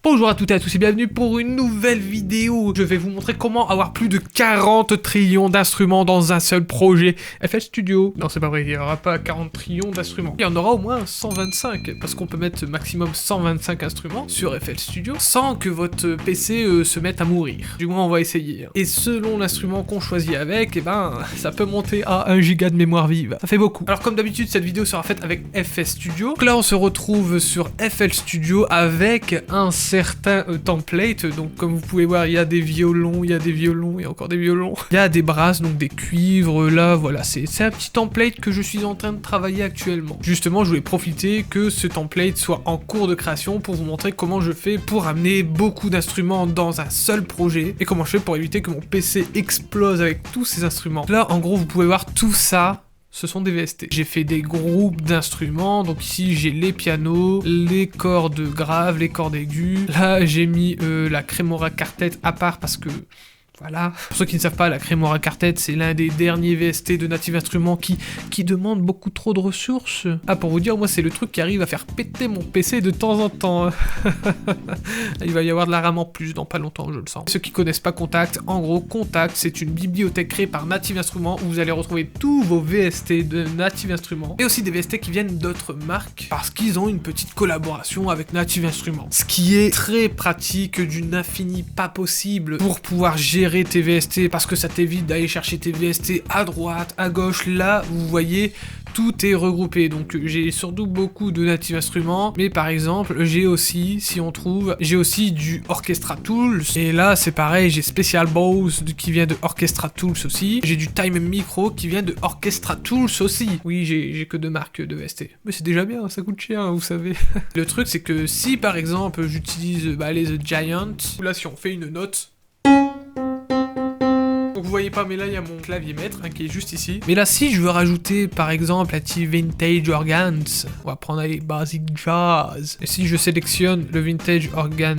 Bonjour à toutes et à tous et bienvenue pour une nouvelle vidéo. Je vais vous montrer comment avoir plus de 40 trillions d'instruments dans un seul projet FL Studio. Non, c'est pas vrai, il n'y aura pas 40 trillions d'instruments. Il y en aura au moins 125, parce qu'on peut mettre maximum 125 instruments sur FL Studio sans que votre PC se mette à mourir. Du moins, on va essayer. Et selon l'instrument qu'on choisit avec, ça peut monter à 1 giga de mémoire vive. Ça fait beaucoup. Alors comme d'habitude, cette vidéo sera faite avec FL Studio. Donc là, on se retrouve sur FL Studio avec un certain template. Donc comme vous pouvez voir, il y a des violons, il y a encore des violons. Il y a des brasses, donc des cuivres. Là, voilà, c'est un petit template que je suis en train de travailler actuellement. Justement, je voulais profiter que ce template soit en cours de création pour vous montrer comment je fais pour amener beaucoup d'instruments dans un seul projet et comment je fais pour éviter que mon PC explose avec tous ces instruments. Là, en gros, vous pouvez voir tout ça. Ce sont des VST. J'ai fait des groupes d'instruments, donc ici j'ai les pianos, les cordes graves, les cordes aiguës. Là j'ai mis la Cremora Quartet à part parce que... Voilà. Pour ceux qui ne savent pas, la Cremora Quartet, c'est l'un des derniers VST de Native Instruments qui demande beaucoup trop de ressources. Ah, pour vous dire, moi, c'est le truc qui arrive à faire péter mon PC de temps en temps. Il va y avoir de la RAM en plus dans pas longtemps, je le sens. Ceux qui connaissent pas Kontakt, en gros, Kontakt, c'est une bibliothèque créée par Native Instruments où vous allez retrouver tous vos VST de Native Instruments et aussi des VST qui viennent d'autres marques parce qu'ils ont une petite collaboration avec Native Instruments. Ce qui est très pratique d'une infinie pas possible pour pouvoir gérer tes VST parce que ça t'évite d'aller chercher tes VST à droite, à gauche. Là, vous voyez, tout est regroupé. Donc j'ai surtout beaucoup de Native Instruments, mais par exemple, j'ai aussi, si on trouve, j'ai aussi du Orchestra Tools. Et là, c'est pareil, j'ai Special Bows qui vient de Orchestra Tools aussi. J'ai du Time Micro qui vient de Orchestra Tools aussi. Oui, j'ai que deux marques de VST. Mais c'est déjà bien, ça coûte cher, hein, vous savez. Le truc, c'est que si par exemple, j'utilise les The Giant, là, si on fait une note... Donc vous voyez pas, mais là il y a mon clavier maître qui est juste ici. Mais là si je veux rajouter par exemple un petit vintage organs, on va prendre les basic jazz. Et si je sélectionne le vintage organ,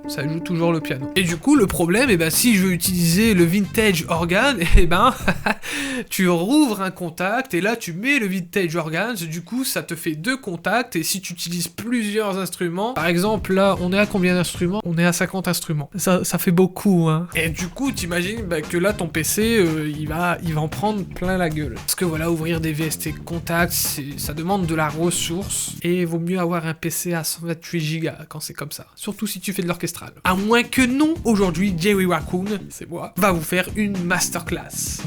ça joue toujours le piano. Et du coup, le problème, si je veux utiliser le vintage organ, tu rouvres un contact et là, tu mets le vintage organs. Du coup, ça te fait deux contacts. Et si tu utilises plusieurs instruments, par exemple, là, on est à combien d'instruments? On est à 50 instruments. Ça fait beaucoup, hein. Et du coup, t'imagines que là, ton PC, il va en prendre plein la gueule. Parce que voilà, ouvrir des VST contacts, ça demande de la ressource. Et il vaut mieux avoir un PC à 128 Go quand c'est comme ça. Surtout si tu fais de l'orchestral. À moins que non, aujourd'hui, Jerry Raccoon, c'est moi, va vous faire une masterclass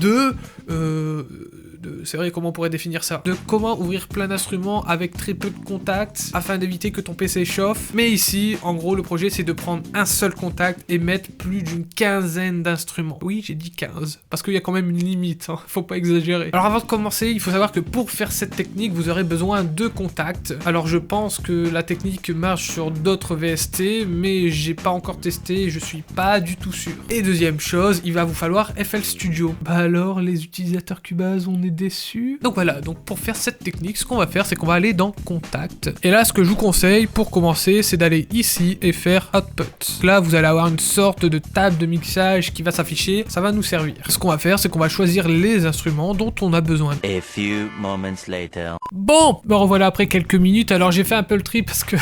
c'est vrai, comment on pourrait définir ça? De comment ouvrir plein d'instruments avec très peu de contacts afin d'éviter que ton PC chauffe. Mais ici, en gros, le projet, c'est de prendre un seul contact et mettre plus d'une quinzaine d'instruments. Oui, j'ai dit 15, parce qu'il y a quand même une limite, hein, faut pas exagérer. Alors avant de commencer, il faut savoir que pour faire cette technique, vous aurez besoin de contacts. Alors je pense que la technique marche sur d'autres VST, mais j'ai pas encore testé et je suis pas du tout sûr. Et deuxième chose, il va vous falloir FL Studio. Alors, les utilisateurs Cubase, on est déçus. Donc voilà, donc pour faire cette technique, ce qu'on va faire, c'est qu'on va aller dans Contact. Et là, ce que je vous conseille pour commencer, c'est d'aller ici et faire Output. Là, vous allez avoir une sorte de table de mixage qui va s'afficher. Ça va nous servir. Ce qu'on va faire, c'est qu'on va choisir les instruments dont on a besoin. A few moments later. Bon, me revoilà après quelques minutes. Alors j'ai fait un peu le tri parce que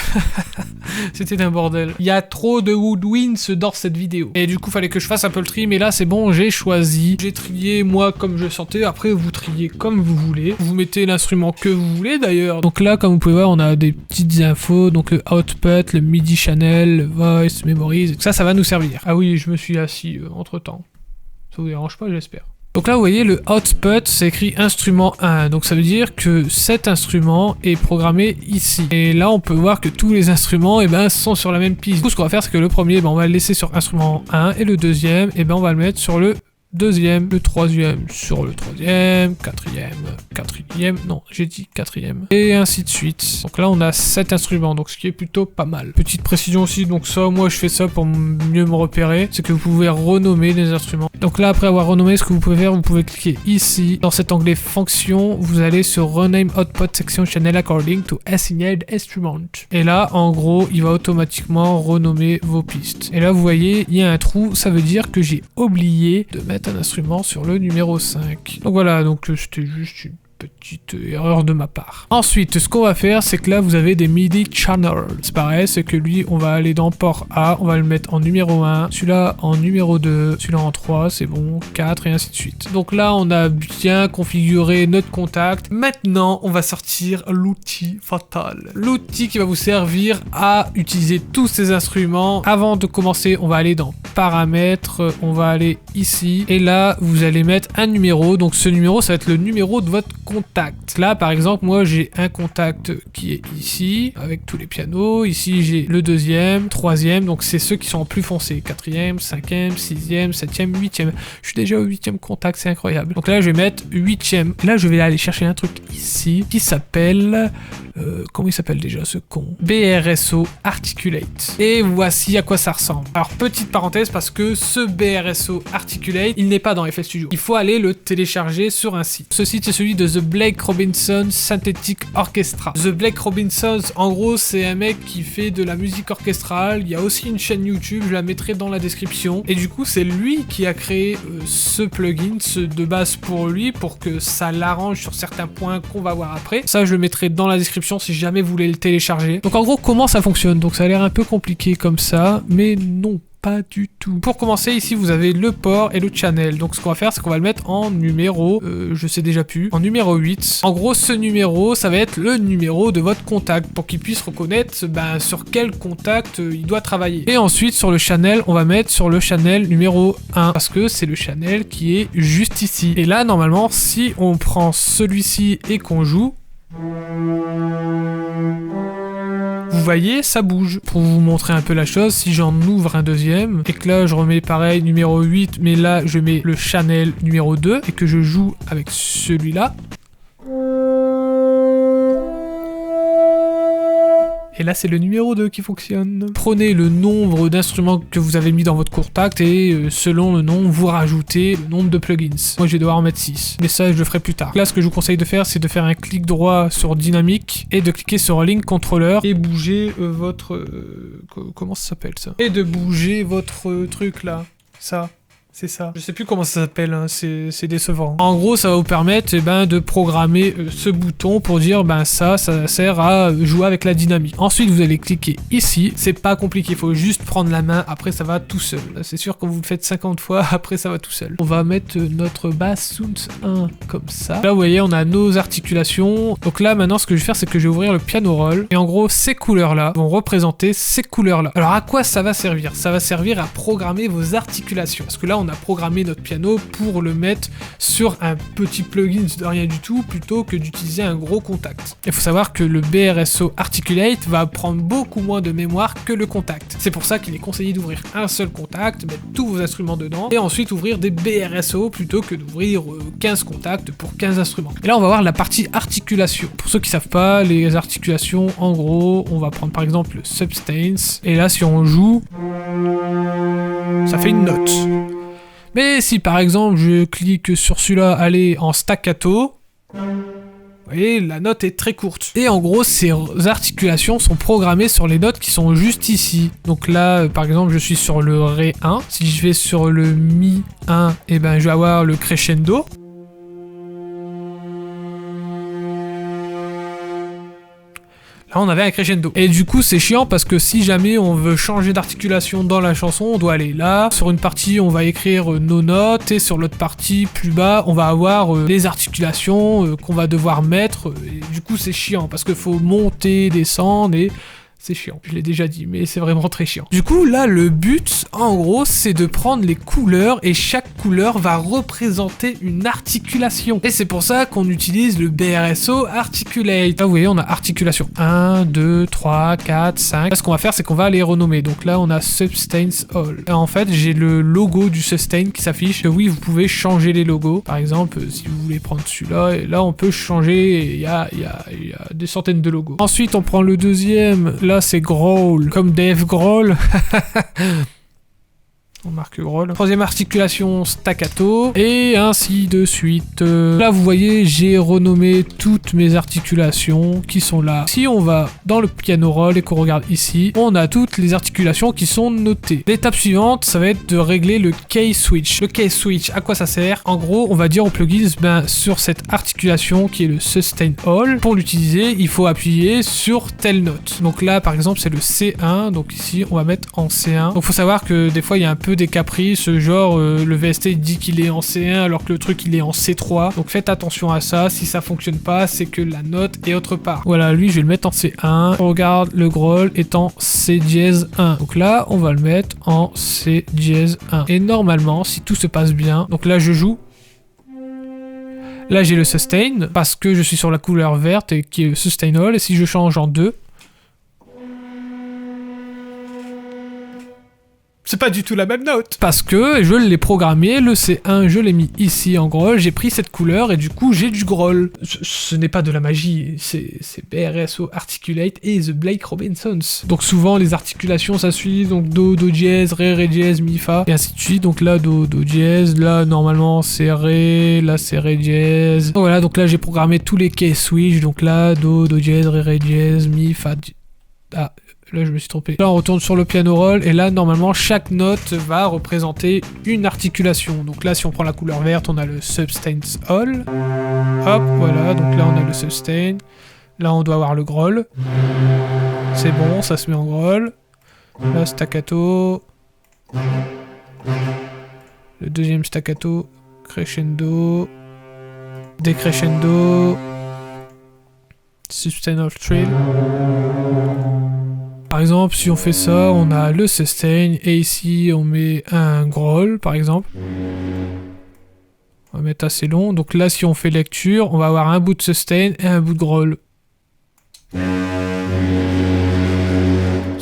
c'était un bordel. Il y a trop de woodwinds dans cette vidéo. Et du coup, fallait que je fasse un peu le tri. Mais là, c'est bon, j'ai choisi. J'ai trié moi comme je sentais. Après, vous triez comme vous voulez. Vous mettez l'instrument que vous voulez d'ailleurs. Donc là, comme vous pouvez voir, on a des petites infos. Donc le output, le MIDI channel, le voice, memories. Ça va nous servir. Ah oui, je me suis assis entre temps. Ça vous dérange pas, j'espère. Donc là, vous voyez, le output, c'est écrit instrument 1. Donc ça veut dire que cet instrument est programmé ici. Et là, on peut voir que tous les instruments, sont sur la même piste. Du coup, ce qu'on va faire, c'est que le premier, on va le laisser sur instrument 1. Et le deuxième, on va le mettre sur le deuxième, le troisième sur le troisième, quatrième, non, j'ai dit quatrième, et ainsi de suite. Donc là, on a 7 instruments, donc ce qui est plutôt pas mal. Petite précision aussi, donc ça, moi, je fais ça pour mieux me repérer, c'est que vous pouvez renommer les instruments. Donc là, après avoir renommé, ce que vous pouvez faire, vous pouvez cliquer ici, dans cet onglet fonction, vous allez sur Rename Output Section Channel According to Assigned Instrument. Et là, en gros, il va automatiquement renommer vos pistes. Et là, vous voyez, il y a un trou, ça veut dire que j'ai oublié de mettre un instrument sur le numéro 5. Donc voilà, donc c'était juste une petite erreur de ma part. Ensuite, ce qu'on va faire, c'est que là, vous avez des MIDI channels. C'est pareil, c'est que lui, on va aller dans port A, on va le mettre en numéro 1, celui-là en numéro 2, celui-là en 3, c'est bon, 4 et ainsi de suite. Donc là, on a bien configuré notre contact. Maintenant, on va sortir l'outil fatal. L'outil qui va vous servir à utiliser tous ces instruments. Avant de commencer, on va aller dans paramètres, on va aller ici, et là, vous allez mettre un numéro. Donc ce numéro, ça va être le numéro de votre contact. Là, par exemple, moi, j'ai un contact qui est ici, avec tous les pianos. Ici, j'ai le deuxième, troisième, donc c'est ceux qui sont en plus foncé. Quatrième, cinquième, sixième, septième, huitième. Je suis déjà au huitième contact, c'est incroyable. Donc là, je vais mettre huitième. Là, je vais aller chercher un truc ici, qui s'appelle... comment il s'appelle déjà ce con? BRSO Articulate. Et voici à quoi ça ressemble. Alors, petite parenthèse, parce que ce BRSO Articulate, il n'est pas dans FL Studio. Il faut aller le télécharger sur un site. Ce site, c'est celui de The Blake Robinson Synthetic Orchestra. The Blake Robinson, en gros, c'est un mec qui fait de la musique orchestrale. Il y a aussi une chaîne YouTube, je la mettrai dans la description. Et du coup, c'est lui qui a créé ce plugin, de base pour lui, pour que ça l'arrange sur certains points qu'on va voir après. Ça, je le mettrai dans la description si jamais vous voulez le télécharger. Donc en gros, comment ça fonctionne? Donc ça a l'air un peu compliqué comme ça, mais non, pas du tout. Pour commencer, ici vous avez le port et le channel. Donc ce qu'on va faire, c'est qu'on va le mettre en numéro, je sais déjà plus, en numéro 8. En gros, ce numéro, ça va être le numéro de votre contact pour qu'il puisse reconnaître sur quel contact il doit travailler. Et ensuite, sur le channel, on va mettre sur le channel numéro 1 parce que c'est le channel qui est juste ici. Et là, normalement, si on prend celui-ci et qu'on joue, vous voyez, ça bouge. Pour vous montrer un peu la chose, si j'en ouvre un deuxième, et que là je remets pareil numéro 8, mais là je mets le channel numéro 2, et que je joue avec celui-là, et là, c'est le numéro 2 qui fonctionne. Prenez le nombre d'instruments que vous avez mis dans votre contact et selon le nom, vous rajoutez le nombre de plugins. Moi, je vais devoir en mettre 6. Mais ça, je le ferai plus tard. Là, ce que je vous conseille de faire, c'est de faire un clic droit sur Dynamic et de cliquer sur Link Controller et bouger votre... comment ça s'appelle ça? Et de bouger votre truc là. Ça. C'est ça. Je sais plus comment ça s'appelle, hein. C'est décevant. En gros, ça va vous permettre de programmer ce bouton pour dire ça sert à jouer avec la dynamique. Ensuite, vous allez cliquer ici. C'est pas compliqué, il faut juste prendre la main, après ça va tout seul. C'est sûr que vous le faites 50 fois, après ça va tout seul. On va mettre notre bass Sounds 1 comme ça. Là, vous voyez, on a nos articulations. Donc là, maintenant, ce que je vais faire, c'est que je vais ouvrir le piano roll. Et en gros, ces couleurs-là vont représenter ces couleurs-là. Alors, à quoi ça va servir? Ça va servir à programmer vos articulations. Parce que là, on a programmé notre piano pour le mettre sur un petit plugin de rien du tout plutôt que d'utiliser un gros contact. Il faut savoir que le BRSO Articulate va prendre beaucoup moins de mémoire que le contact. C'est pour ça qu'il est conseillé d'ouvrir un seul contact, mettre tous vos instruments dedans et ensuite ouvrir des BRSO plutôt que d'ouvrir 15 contacts pour 15 instruments. Et là on va voir la partie articulation. Pour ceux qui savent pas, les articulations, en gros, on va prendre par exemple le Substance et là si on joue, ça fait une note. Mais si par exemple je clique sur celui-là, aller en staccato, vous voyez, la note est très courte. Et en gros, ces articulations sont programmées sur les notes qui sont juste ici. Donc là, par exemple, je suis sur le Ré 1. Si je vais sur le Mi 1, et je vais avoir le crescendo. Là, on avait un crescendo. Et du coup, c'est chiant parce que si jamais on veut changer d'articulation dans la chanson, on doit aller là. Sur une partie, on va écrire nos notes. Et sur l'autre partie, plus bas, on va avoir les articulations qu'on va devoir mettre. Et du coup, c'est chiant parce qu'il faut monter, descendre et... C'est chiant, je l'ai déjà dit, mais c'est vraiment très chiant. Du coup, là, le but, en gros, c'est de prendre les couleurs et chaque couleur va représenter une articulation. Et c'est pour ça qu'on utilise le BRSO Articulate. Là, vous voyez, on a articulation 1, 2, 3, 4, 5. Là, ce qu'on va faire, c'est qu'on va les renommer. Donc là, on a Substance All. Là, en fait, j'ai le logo du Sustain qui s'affiche. Oui, vous pouvez changer les logos. Par exemple, si vous voulez prendre celui-là, et là, on peut changer. Il y a des centaines de logos. Ensuite, on prend le deuxième. Là, c'est Growl, comme Dave Grohl. On marque growl. Troisième articulation, staccato. Et ainsi de suite. Là, vous voyez, j'ai renommé toutes mes articulations qui sont là. Si on va dans le piano roll et qu'on regarde ici, on a toutes les articulations qui sont notées. L'étape suivante, ça va être de régler le key switch. Le key switch, à quoi ça sert? En gros, on va dire au plugin, ben, sur cette articulation qui est le sustain all, pour l'utiliser, il faut appuyer sur telle note. Donc là, par exemple, c'est le C1. Donc ici, on va mettre en C1. Donc faut savoir que des fois, il y a un peu des caprices, genre le VST dit qu'il est en C1 alors que le truc il est en C3. Donc faites attention à ça. Si ça fonctionne pas, c'est que la note est autre part. Voilà, lui, je vais le mettre en C1. On regarde, le growl est en C dièse 1. Donc là, on va le mettre en C dièse 1. Et normalement, si tout se passe bien, donc là, je joue. Là, j'ai le sustain parce que je suis sur la couleur verte et qui est le sustain all. Et si je change en 2, c'est pas du tout la même note. Parce que je l'ai programmé, le C1, je l'ai mis ici en growl, j'ai pris cette couleur et du coup j'ai du growl. Ce n'est pas de la magie, c'est BRSO Articulate et The Blake Robinsons. Donc souvent les articulations ça suit, donc Do, Do dièse, Ré dièse, Mi, Fa, et ainsi de suite. Donc là Do, Do dièse, là normalement c'est Ré, là c'est Ré dièse. Voilà, donc là j'ai programmé tous les key switch, donc là Do, Do dièse, Ré dièse, Mi, Fa, ah. Là, je me suis trompé. Là, on retourne sur le piano roll et là, normalement, chaque note va représenter une articulation. Donc là, si on prend la couleur verte, on a le sustain all. Hop, voilà. Donc là, on a le sustain. Là, on doit avoir le growl. C'est bon, ça se met en growl. Là, staccato. Le deuxième staccato. Crescendo. Décrescendo. Sustain off trill. Par exemple, si on fait ça, on a le sustain et ici on met un growl par exemple. On va mettre assez long. Donc là, si on fait lecture, on va avoir un bout de sustain et un bout de growl.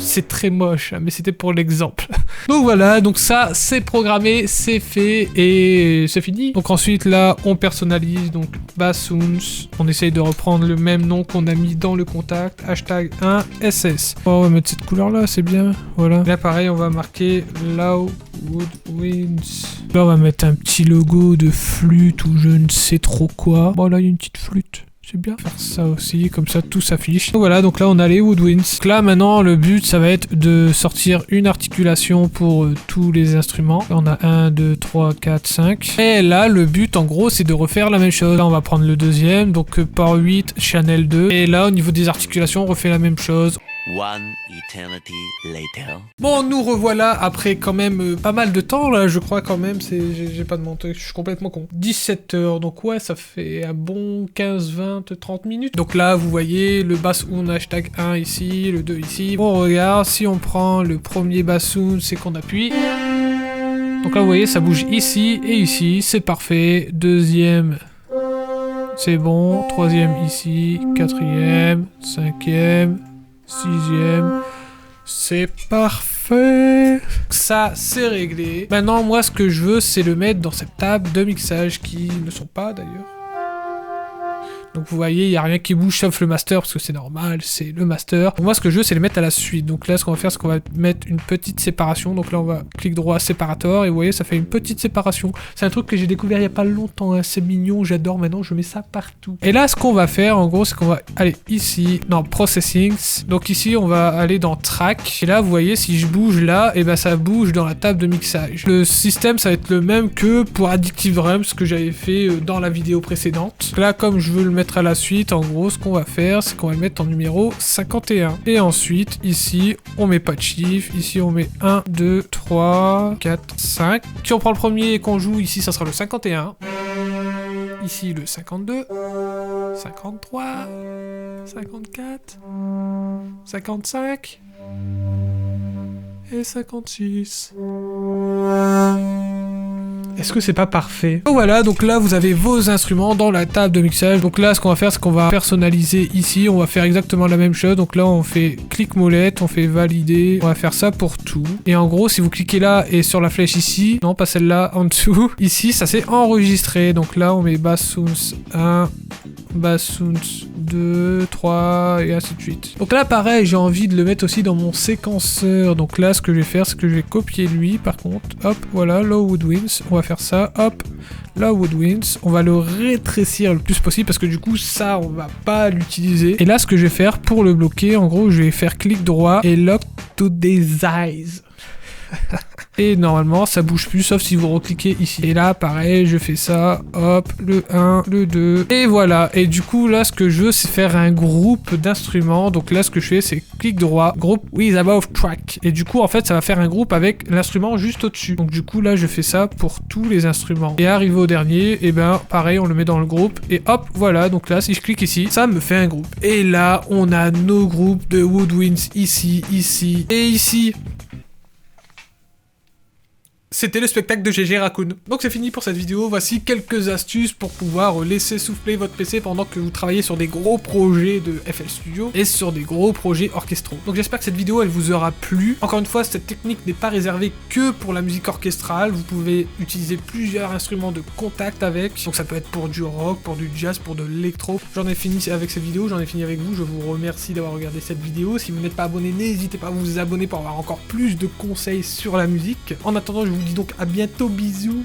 C'est très moche, mais c'était pour l'exemple. Donc voilà, donc ça c'est programmé, c'est fait et c'est fini. Donc ensuite là on personnalise, donc Bassoons, on essaye de reprendre le même nom qu'on a mis dans le contact, hashtag 1SS. On va mettre cette couleur là, c'est bien, voilà. Là pareil on va marquer Low Woodwinds. Là on va mettre un petit logo de flûte ou je ne sais trop quoi. Bon là il y a une petite flûte. C'est bien faire ça aussi, comme ça tout s'affiche. Voilà, donc là on a les woodwinds. Donc là maintenant le but ça va être de sortir une articulation pour tous les instruments. Là, on a 1, 2, 3, 4, 5. Et là le but en gros c'est de refaire la même chose. Là on va prendre le deuxième, donc par 8, channel 2. Et là au niveau des articulations on refait la même chose. One eternity later. Bon, nous revoilà après quand même pas mal de temps, là, je crois quand même, j'ai pas de monter, je suis complètement con. 17 heures, donc ouais, ça fait un bon 15, 20, 30 minutes. Donc là, vous voyez, le bassoon hashtag 1 ici, le 2 ici. On regarde, si on prend le premier bassoon, c'est qu'on appuie. Donc là, vous voyez, ça bouge ici et ici, c'est parfait. Deuxième, c'est bon. Troisième ici, quatrième, cinquième, sixième, c'est parfait. Ça, c'est réglé. Maintenant, moi, ce que je veux, c'est le mettre dans cette table de mixage qui ne sont pas d'ailleurs. Donc vous voyez, il n'y a rien qui bouge sauf le master, parce que c'est normal, c'est le master. Moi, ce que je veux, c'est les mettre à la suite. Donc là, ce qu'on va faire, c'est qu'on va mettre une petite séparation. Donc là, on va clic droit, séparateur, et vous voyez, ça fait une petite séparation. C'est un truc que j'ai découvert il n'y a pas longtemps, hein. C'est mignon, j'adore, maintenant, je mets ça partout. Et là, ce qu'on va faire, en gros, c'est qu'on va aller ici, dans Processing. Donc ici, on va aller dans Track. Et là, vous voyez, si je bouge là, et ben ça bouge dans la table de mixage. Le système, ça va être le même que pour Addictive Drums, que j'avais fait dans la vidéo précédente. Là, comme je veux le mettre à la suite, en gros, ce qu'on va faire, c'est qu'on va le mettre en numéro 51. Et ensuite, ici, on met pas de chiffre. Ici, on met 1, 2, 3, 4, 5. Si on prend le premier et qu'on joue, ici, ça sera le 51. Ici, le 52. 53. 54. 55. Et 56. Est-ce que c'est pas parfait? Donc voilà, donc là vous avez vos instruments dans la table de mixage. Donc là ce qu'on va faire, c'est qu'on va personnaliser ici. On va faire exactement la même chose. Donc là on fait clic molette, on fait valider. On va faire ça pour tout. Et en gros si vous cliquez là et sur la flèche ici, non pas celle-là, en dessous, ici ça s'est enregistré. Donc là on met Bassoons 1, Bassoons 2, 3 et ainsi de suite. Donc là pareil, j'ai envie de le mettre aussi dans mon séquenceur. Donc là ce que je vais faire, c'est que je vais copier lui par contre. Hop, voilà, low woodwinds, on va faire ça. Hop, low woodwinds, on va le rétrécir le plus possible parce que du coup ça on va pas l'utiliser. Et là ce que je vais faire pour le bloquer, en gros je vais faire clic droit et lock to resize. Et normalement ça bouge plus sauf si vous recliquez ici. Et là pareil je fais ça, hop, le 1, le 2 et voilà. Et du coup là ce que je veux c'est faire un groupe d'instruments. Donc là ce que je fais c'est clic droit, groupe with above track. Et du coup en fait ça va faire un groupe avec l'instrument juste au dessus. Donc du coup là je fais ça pour tous les instruments. Et arrivé au dernier, et ben pareil on le met dans le groupe et hop voilà. Donc là si je clique ici ça me fait un groupe. Et là on a nos groupes de woodwinds ici, ici et ici. C'était le spectacle de GG Raccoon. Donc c'est fini pour cette vidéo, voici quelques astuces pour pouvoir laisser souffler votre PC pendant que vous travaillez sur des gros projets de FL Studio et sur des gros projets orchestraux. Donc j'espère que cette vidéo elle vous aura plu. Encore une fois, cette technique n'est pas réservée que pour la musique orchestrale, vous pouvez utiliser plusieurs instruments de contact avec, donc ça peut être pour du rock, pour du jazz, pour de l'électro. J'en ai fini avec cette vidéo, j'en ai fini avec vous, je vous remercie d'avoir regardé cette vidéo. Si vous n'êtes pas abonné, n'hésitez pas à vous abonner pour avoir encore plus de conseils sur la musique. En attendant, je vous dis donc à bientôt, bisous.